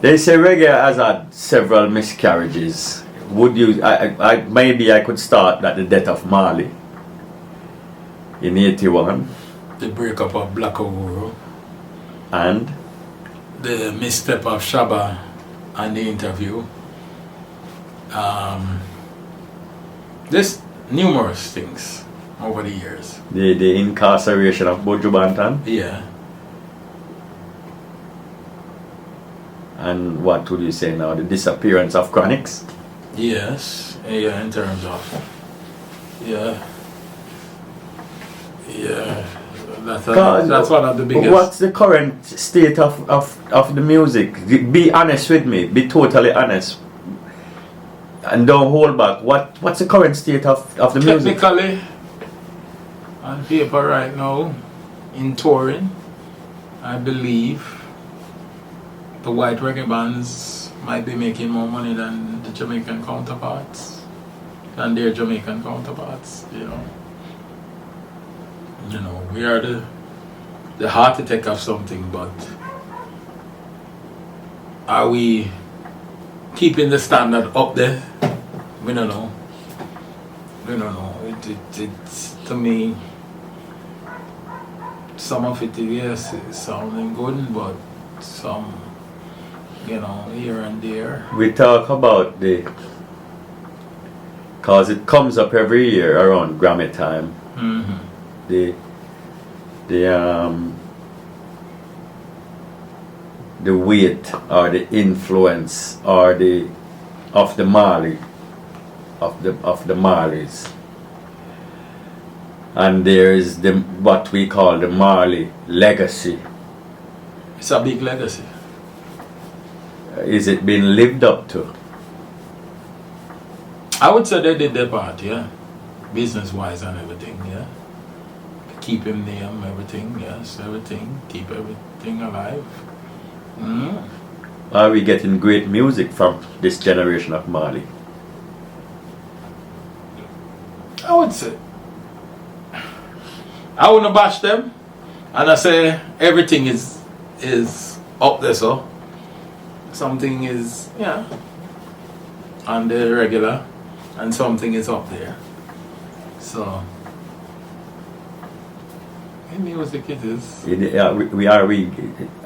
They say reggae has had several miscarriages. Would you? Maybe I could start at the death of Marley in '81. The breakup of Black Uhuru. And the misstep of Shaba and the interview. There's numerous things over the years. The incarceration of Buju Banton. Yeah. And what would you say now? The disappearance of Chronics? Yes. Yeah, in terms of. Yeah. Yeah. That's one of the biggest. What's the current state of the music? Be honest with me. Be totally honest. And don't hold back. What's the current state of the music? Technically, on paper right now, in touring, I believe the white reggae bands might be making more money than the Jamaican counterparts, than their Jamaican counterparts, you know. You know, we are the heart attack of something, but are we keeping the standard up there? We don't know. We don't know. It's to me, some of it, yes, is sounding good, but some, you know, here and there. We talk about cause it comes up every year around Grammy time. Mm-hmm. The weight or the influence or of the Marley of the Marleys, and there is what we call the Marley legacy. It's a big legacy. Is it being lived up to? I would say they did their part, yeah, business wise and everything, yeah. Keep him name, everything, yes, everything, keep everything alive. Mm. Are we getting great music from this generation of Marley? I would say, I wouldn't bash them, and I say everything is up there, so something is, yeah, on the regular, and something is up there, so in music it is.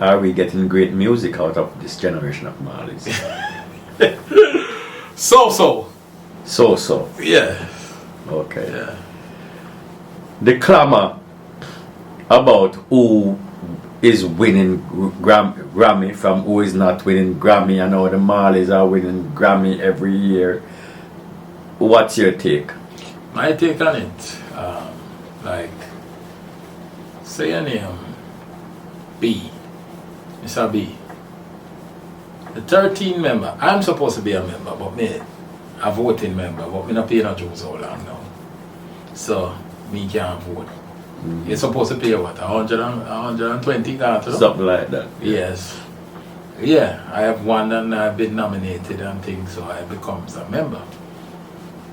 Are we getting great music out of this generation of Marleys? So. Yeah. Okay. Yeah. The clamor about who is winning Grammy from who is not winning Grammy, and how the Marleys are winning Grammy every year. What's your take? My take on it, like, say your name, B, Mr. B. The 13 member, I'm supposed to be a member, but me, a voting member, but me not paying no dues so long now. So, me can't vote. Mm-hmm. You're supposed to pay what, 120 cards? Something like that. Yes. Yeah, I have won and I've been nominated and things, so I become a member.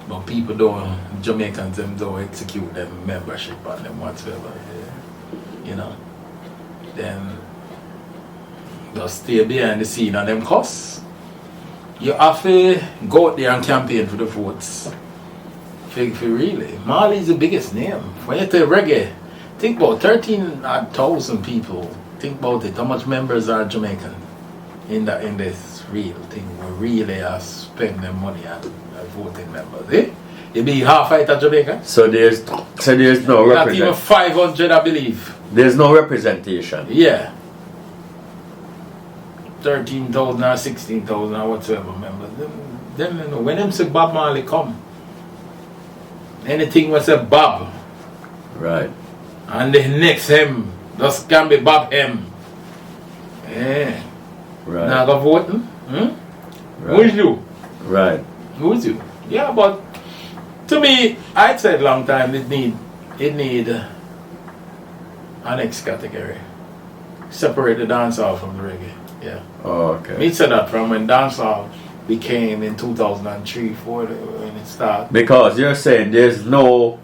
But people don't, Jamaicans, them don't execute them membership on them whatsoever. Yeah. You know. Then, just stay behind the scene and them costs. You have to go out there and campaign for the votes. For really. Marley is the biggest name. When you take reggae, think about 13,000 people. Think about it. How much members are Jamaican in this real thing? We really are spending money on voting members. Eh? You be half out of Jamaica. So there's no not even 500, I believe. There's no representation. Yeah. 13,000 or 16,000 or whatsoever members. Then you know, when them say Bob Marley come, anything was a Bob. Right. And the next him just can be Bob M. Yeah. Right. Now go voting? Hmm? Right. Who is you? Right. Who is you? Yeah, but to me, I'd said long time it need an next category. Separate the dancehall from the reggae. Yeah. Oh, okay. Me said that from when dancehall became in 2003, 4 when it started. Because you're saying there's no...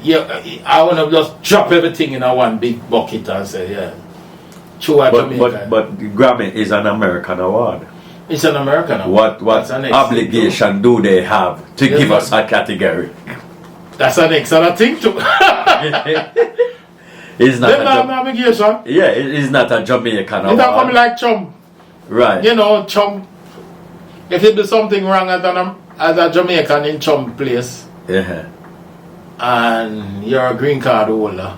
Yeah, I want to just drop everything in a one big bucket and say, yeah, True, Jamaica. But the Grammy is an American award. It's an American award. What obligation do they have to give us a category? That's an excellent thing too. It's not an obligation. Yeah, it is not a Jamaican award. It's not coming like chum. Right. You know, chum. If you do something wrong as a Jamaican in chum place, Yeah. and you're a green card holder,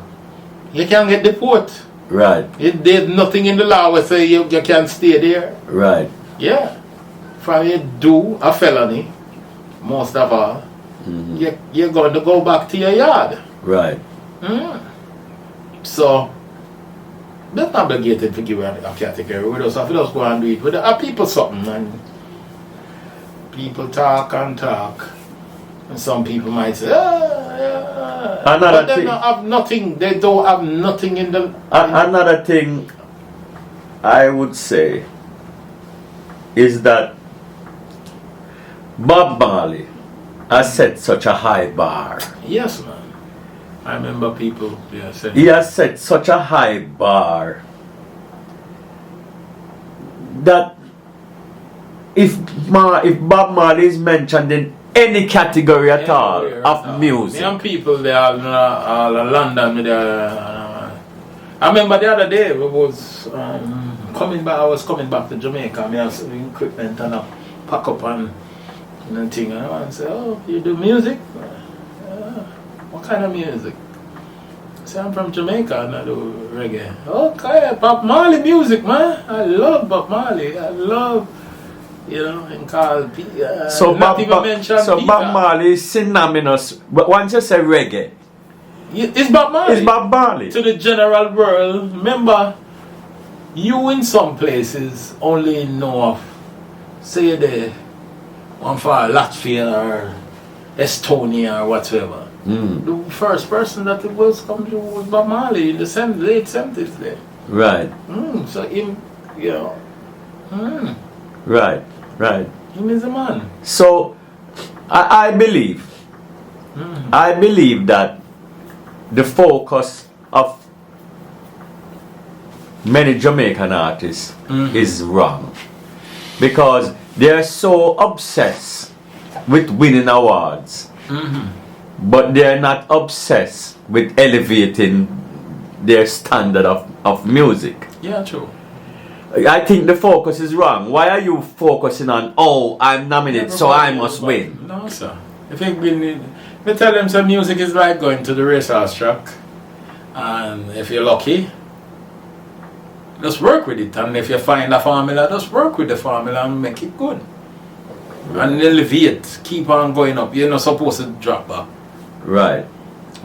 you can get deported. Right. There's nothing in the law that say you can stay there. Right. Yeah. If you do a felony, most of all, you're going to go back to your yard. Right. So, they're not obligated to give a category with us. If you just go and do it with people something, and people talk and talk. And some people might say, but they don't have nothing. They don't have nothing in the. Another thing I would say is that Bob Marley has set such a high bar. Yes, man. I remember people saying. He has set such a high bar that if Bob Marley is mentioned in any category at all of music. Young people, they are all in London. I remember the other day, I was coming back to Jamaica. I have some equipment and I pack up and thing. And I say, oh, you do music? What kind of music? I say, I'm from Jamaica and I do reggae. Okay, Bob Marley music, man. I love Bob Marley. I love... You know, and call so Bob Marley is synonymous. But once you say reggae, it's Bob Marley. It's Bob Marley. To the general world, remember, you in some places only know of, say the one for Latvia or Estonia or whatever. The first person that it was come to was Bob Marley in the late 70s there. Right. So him, you know. Right. Right. Him is a man. So, I believe that the focus of many Jamaican artists is wrong. Because they are so obsessed with winning awards, but they are not obsessed with elevating their standard of music. Yeah, true. I think the focus is wrong. Why are you focusing on, oh, I'm nominated, so I must win? No, sir. If you win, we tell them some music is like going to the racehorse track. And if you're lucky, just work with it. And if you find a formula, just work with the formula and make it good. And elevate, keep on going up. You're not supposed to drop back. Right.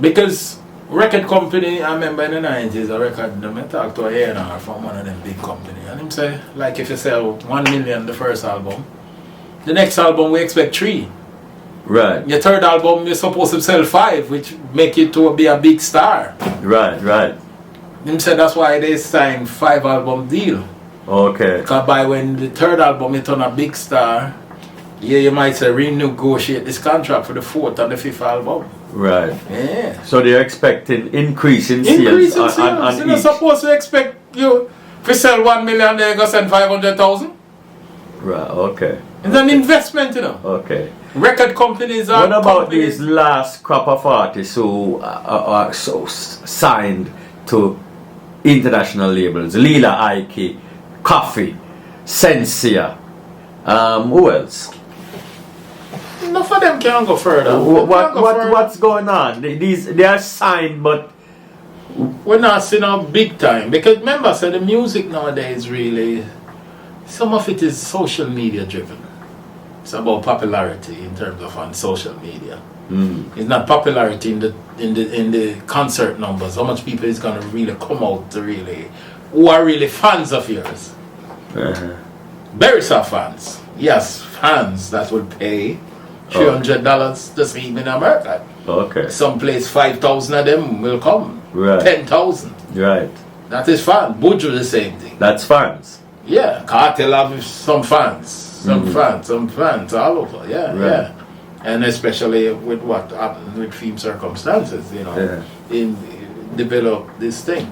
Because record company, I remember in the 90s, I talked to a A&R from one of them big companies, and him say, like if you sell 1 million the first album, the next album we expect 3. Right. Your third album you're supposed to sell 5, which make it to be a big star. Right, right. Him said that's why they signed 5-album deal. Okay. Because by when the third album it turn a big star, yeah, you might say renegotiate this contract for the 4th and the 5th album. Right. Yeah. So they're expecting increase in sales. Increase in sales. You're not each. supposed to expect you to sell 1 million, they go send 500,000. Right. Okay. It's an investment, you know. Okay. Record companies are. What about these last crop of artists who are so signed to international labels? Lila Ike, Coffee, Sensia. Who else? Enough of them can go further. What's going on? They are signed, but we're not seeing a big time. Because remember, so the music nowadays really, some of it is social media driven. It's about popularity in terms of on social media. It's not popularity in the concert numbers. How much people is gonna really come out to really, who are really fans of yours. Very soft fans. Yes, fans that will pay $300 to see him in America. Okay. Some place 5,000 of them will come. Right. 10,000. Right. That is fun. Buju the same thing. That's fans. Yeah. Cartel have some fans. Some fans all over. Yeah, right. yeah. And especially with what happened with film circumstances, you know, in develop this thing.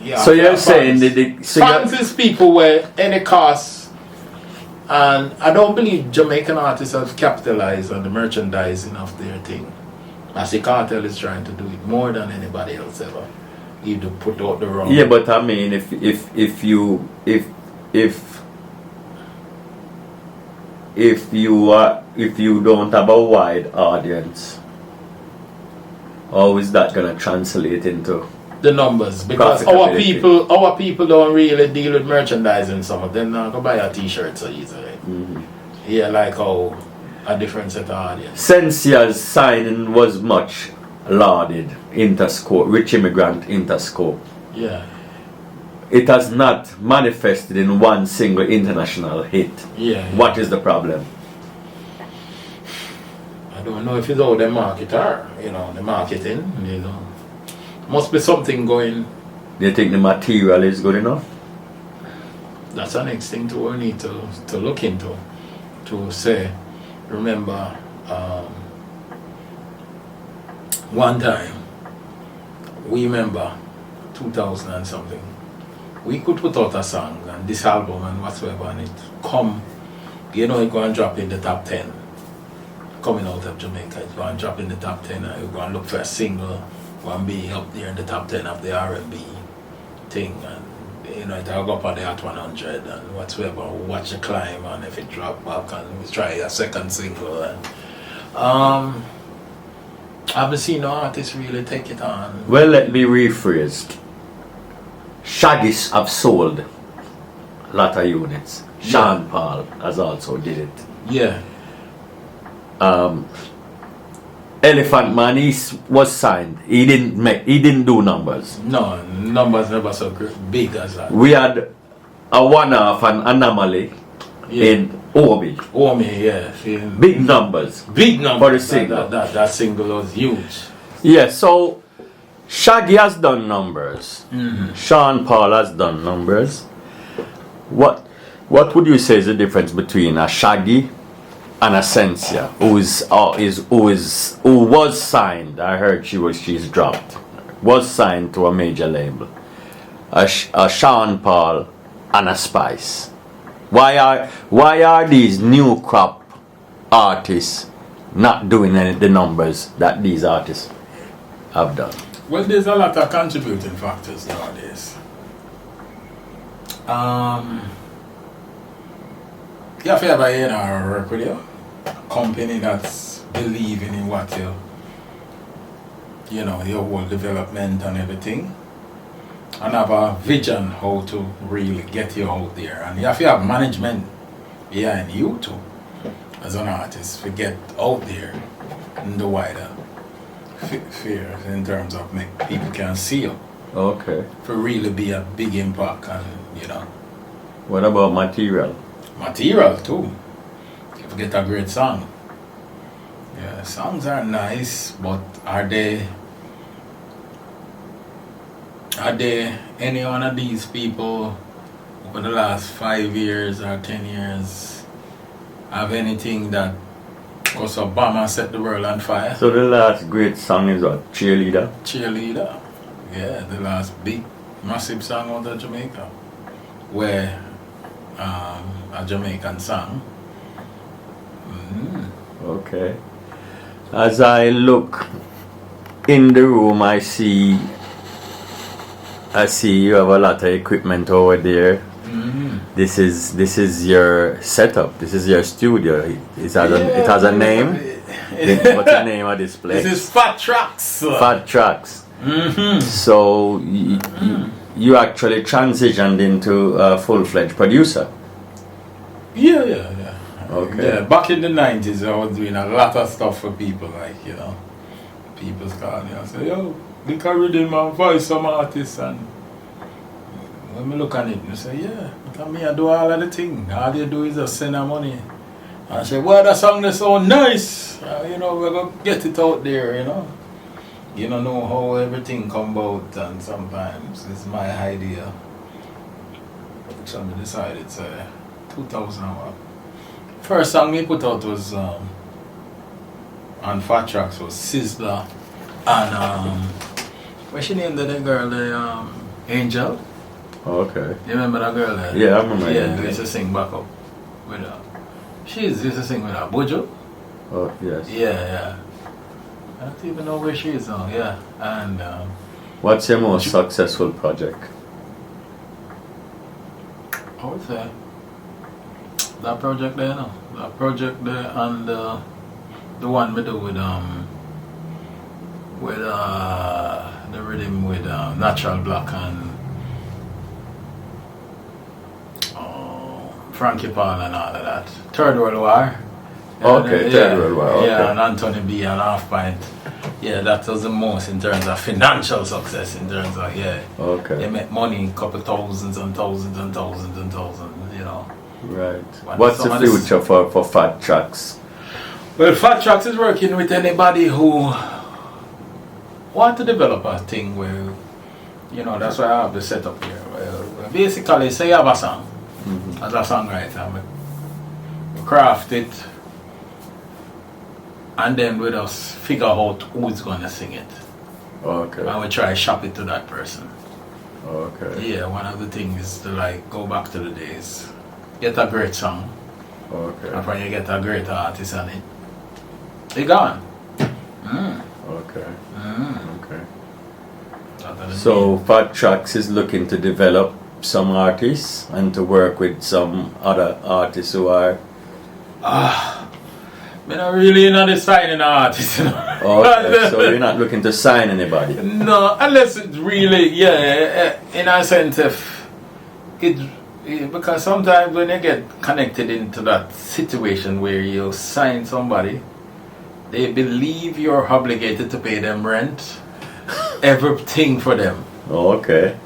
Yeah, So you're fans. saying Fans is people where any cost, and I don't believe Jamaican artists have capitalized on the merchandising of their thing. As the cartel is trying to do it more than anybody else ever. You to put out the wrong. Yeah, but I mean, if you don't have a wide audience, how is that gonna translate into the numbers? Because our people don't really deal with merchandising. Some of them not gonna buy a T-shirt so easily. Yeah, like how a different set of audience. Sensia's signing was much lauded, Interscope, Rich Immigrant Interscope. Yeah. It has not manifested in one single international hit. Yeah. What is the problem? I don't know if it's how they market or, the marketing, Must be something going. Do you think the material is good enough? That's the next thing we need to look into. To say, remember, one time, we remember 2000 and something, we could put out a song and this album and whatsoever, and it come, it go and drop in the top 10. Coming out of Jamaica, it's going to drop in the top 10 and you're going to look for a single, go and be up there in the top 10 of the R&B thing, and it'll go up on the Hot 100 and whatsoever, watch it climb, and if it drop back and we try a second single, and I haven't seen no artists really take it on. Well, let me rephrase. Shaggy's have sold a lot of units. Sean Paul has also did it. Yeah. Elephant Man, he was signed. He didn't do numbers. No, numbers never so big as that. We had a one-off, an anomaly in Obi. Yeah. Big numbers. Big numbers. For the single. That single was huge. Yeah, so Shaggy has done numbers. Sean Paul has done numbers. What would you say is the difference between a Shaggy and a Sensia, who was signed? I heard she's dropped. Was signed to a major label. A Sean Paul and a Spice. Why are these new crop artists not doing the numbers that these artists have done? Well, there's a lot of contributing factors nowadays. You have to have a work with you. Company that's believing in what your whole development and everything, and have a vision how to really get you out there, and you have to have management behind you too as an artist to get out there in the wider sphere in terms of make people can see you. Okay. For really be a big impact, and What about material? Material too. You get a great song. Yeah, songs are nice, but are they any one of these people over the last 5 years or 10 years have anything that goes Obama set the world on fire? So the last great song is what? Cheerleader? Cheerleader. Yeah, the last big massive song out of Jamaica, where a Jamaican song. Okay. As I look in the room, I see you have a lot of equipment over there. This is your setup. This is your studio. It has a name. What's the name of this place? This is Fat Tracks. Fat Tracks. So you actually transitioned into a full-fledged producer. Yeah. Okay. Yeah, back in the 90s, I was doing a lot of stuff for people, people's call me and say, yo, they can redeem and voice some artists, and when I look at it, I say, yeah, because me I do all of the thing. All you do is just send them money. And I say, well, that song is so nice. We're going to get it out there, You don't know how everything come about, and sometimes it's my idea. So I decided, 2000. First song we put out was on Fat Tracks was Sizzler, and what's she named the girl, Angel. Okay. You remember that girl there? Yeah, I remember. Yeah, we used to sing back up with her. She used to sing with her. Bojo? Oh, yes. Yeah. I don't even know where she is now, yeah. And What's your most successful project? I would say that project there, no. That project there and the one we do with the rhythm with Natural Black and Frankie Paul and all of that. Third World War. Okay, Third World War. Okay. Yeah, and Anthony B and Half Pint. Yeah, that was the most in terms of financial success. In terms of Okay. they make money, a couple thousands and thousands and thousands and thousands. You know. Right. But What's the future for Fat Tracks? Well, Fat Tracks is working with anybody who want to develop a thing where, you know, that's why I have the setup here. Well, basically, say you have a song as a songwriter, we craft it, and then we just figure out who's gonna sing it. Okay. And we try shop it to that person. Okay. Yeah, one of the things is to like go back to the days, get a great song, Okay. and when you get a great artist on it, they gone. Okay. Okay. That doesn't So Fat Tracks is looking to develop some artists and to work with some other artists who are. I'm not really not deciding an artist. You know? Okay, so you're not looking to sign anybody. No, unless it's really, in a sense, if because sometimes when you get connected into that situation where you sign somebody, they believe you're obligated to pay them rent, everything for them. Okay.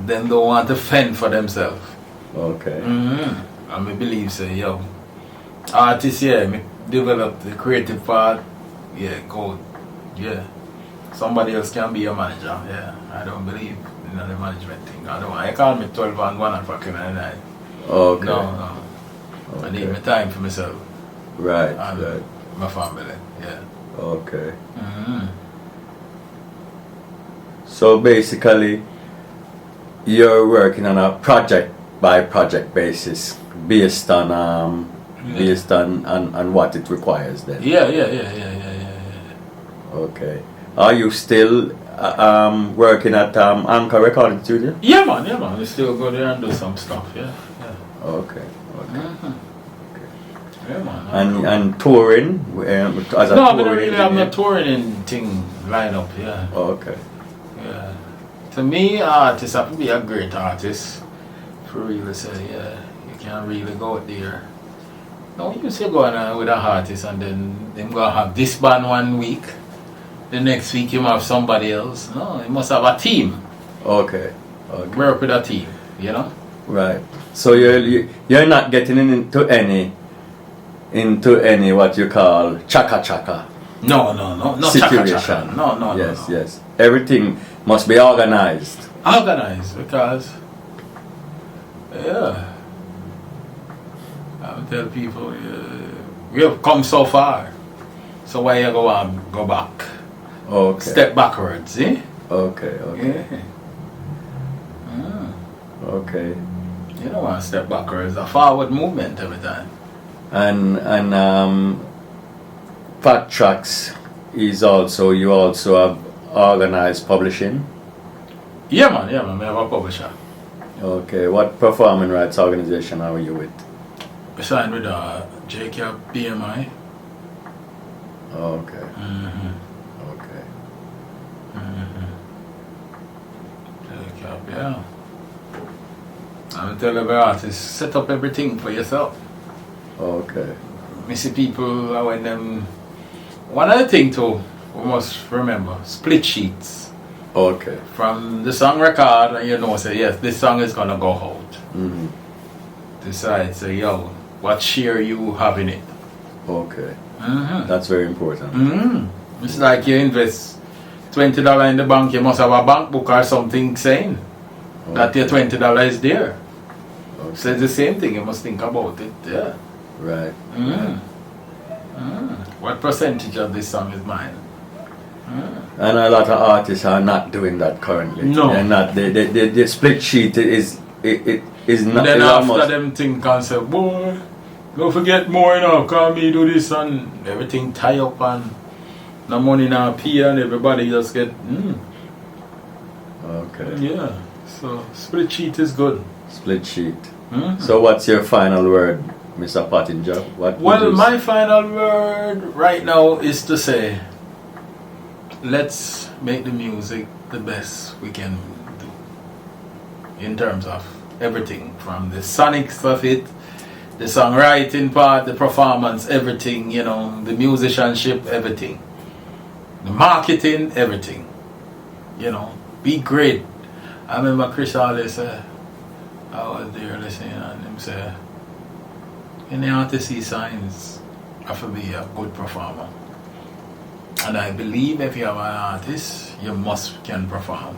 Then they want to fend for themselves. Okay. And I believe so, artists, me develop the creative part, go, somebody else can be your manager, I don't believe in the management thing. I call me 12 and 1 o'clock in the night. Okay. No. I need my time for myself. Right. And Right. my family, Okay. So basically, you're working on a project by project basis, based on on what it requires. Then. Yeah. Okay. Are you still working at Anchor Recording Studio? Yeah, man. We still go there and do some stuff, Okay. Yeah, man. And touring as a no, touring I'm engineer? not touring anything lineup, Okay. Yeah. To me, artists have to be a great artist for really say, you can't really go out there. No, you say go on with an artist and then them gonna have this band one week, the next week you might have somebody else. No, you must have a team. Okay. Work with a team, you know? Right. So you're not getting into any what you call chaka No, situation. chaka. No. Yes. Everything must be organized. Organized because I would tell people we have come so far. So why you go back? Okay. Step backwards, eh? Okay. Okay. You don't want to step backwards. A forward movement every time. And Fat Tracks is also you also have organized publishing. Yeah, man. We have a publisher. Okay. What performing rights organization are you with? We signed with JCAP BMI. Okay. JCAP, yeah. I will tell every artist, set up everything for yourself. Okay. I see people when them. One other thing too, we must remember: split sheets. Okay. From the song record, and you know, say yes, this song is gonna go out. Decide, say yo, what share you have in it? Okay. That's very important. It's like you invest $20 in the bank, you must have a bank book or something saying that your $20 is there. Okay. So it's the same thing, you must think about it, Right. What percentage of this song is mine? And a lot of artists are not doing that currently. No. They're not. The split sheet is not. Then is after almost, them think and say, boy, don't forget more, call me do this and everything tie up and no money now pay and everybody just get, Okay. yeah. So split sheet is good. Split sheet. So what's your final word, Mr. Pottinger? What would Well, you my final word right now is to say, let's make the music the best we can do in terms of everything, from the sonics of it, the songwriting part, the performance, everything, the musicianship, everything, the marketing, everything, be great. I remember Chris always said, I was there listening and him say, in the artist see signs have to be a good performer. And I believe if you have an artist, you can perform.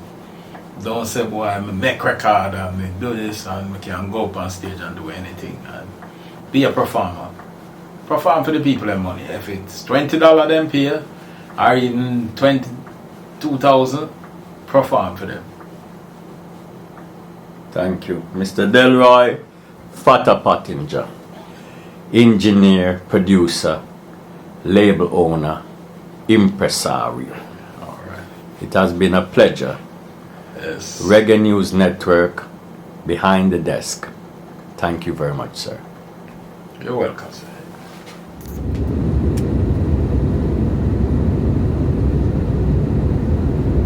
Don't say, boy, I make record and I do this and we can go up on stage and do anything. And be a performer. Perform for the people and money. If it's $20 them pay, or even $22,000, perform for them. Thank you. Mr. Delroy Fatta Pottinger, engineer, producer, label owner, impresario. All right. It has been a pleasure. Yes. Reggae News Network, behind the desk. Thank you very much, sir. You're welcome, sir.